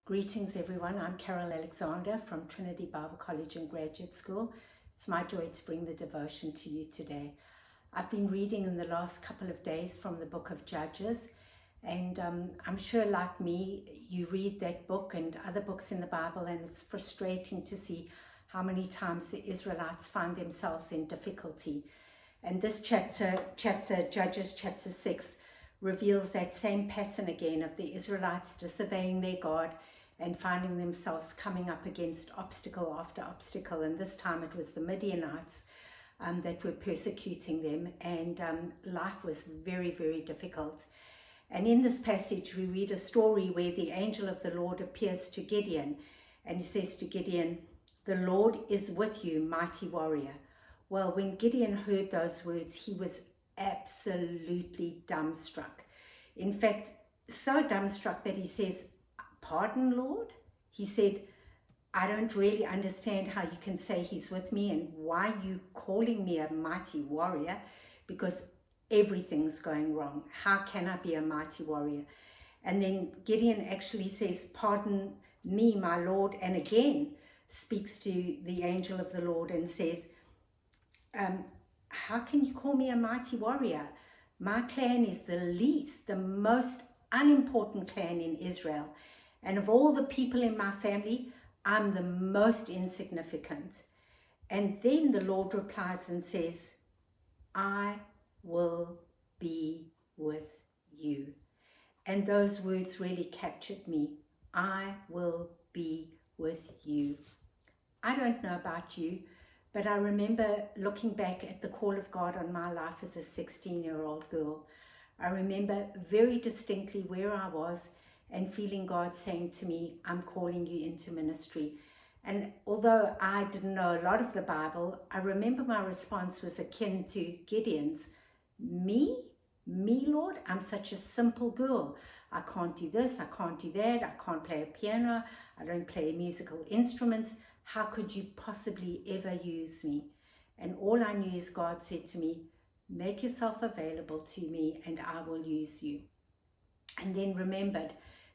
Greetings everyone, I'm Carol Alexander from Trinity Bible College and Graduate School. It's my joy to bring the devotion to you today. I've been reading in the last couple of days from the book of Judges, and I'm sure like me, you read that book and other books in the Bible, and it's frustrating to see how many times the Israelites find themselves in difficulty. And this chapter, Judges chapter 6, reveals that same pattern again of the Israelites disobeying their God and finding themselves coming up against obstacle after obstacle. And this time it was the Midianites that were persecuting them, and life was very, very difficult. And in this passage we read a story where the angel of the Lord appears to Gideon, and he says to Gideon, "The Lord is with you, mighty warrior." Well, when Gideon heard those words, he was absolutely dumbstruck. In fact, so dumbstruck that he says, "Pardon, Lord?" He said, "I don't really understand how you can say he's with me, and why you calling me a mighty warrior, because everything's going wrong. How can I be a mighty warrior?" And then Gideon actually says, "Pardon me, my Lord," and again speaks to the angel of the Lord and says, "How can you call me a mighty warrior? My clan is the least, the most unimportant clan in Israel. And of all the people in my family, I'm the most insignificant." And then the Lord replies and says, "I will be with you." And those words really captured me. I will be with you. I don't know about you, but I remember looking back at the call of God on my life as a 16-year-old girl. I remember very distinctly where I was and feeling God saying to me, "I'm calling you into ministry." And although I didn't know a lot of the Bible, I remember my response was akin to Gideon's. Me, Lord? I'm such a simple girl. I can't do this, I can't do that, I can't play a piano, I don't play musical instruments. How could you possibly ever use me? And all I knew is God said to me, "Make yourself available to me and I will use you." And then remembered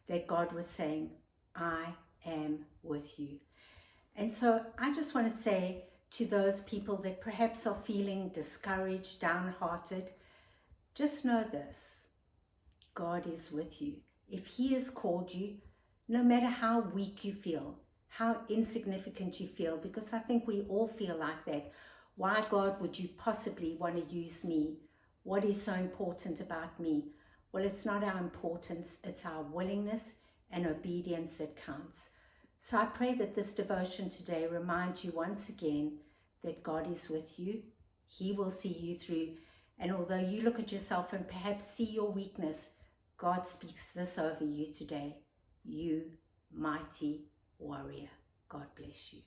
that God was saying, "I am with you." And so I just want to say to those people that perhaps are feeling discouraged, downhearted, just know this: God is with you. If He has called you, no matter how weak you feel, how insignificant you feel, because I think we all feel like that. Why, God, would you possibly want to use me? What is so important about me? Well, it's not our importance, it's our willingness and obedience that counts. So I pray that this devotion today reminds you once again that God is with you. He will see you through. And although you look at yourself and perhaps see your weakness, God speaks this over you today: "You mighty warrior." God bless you.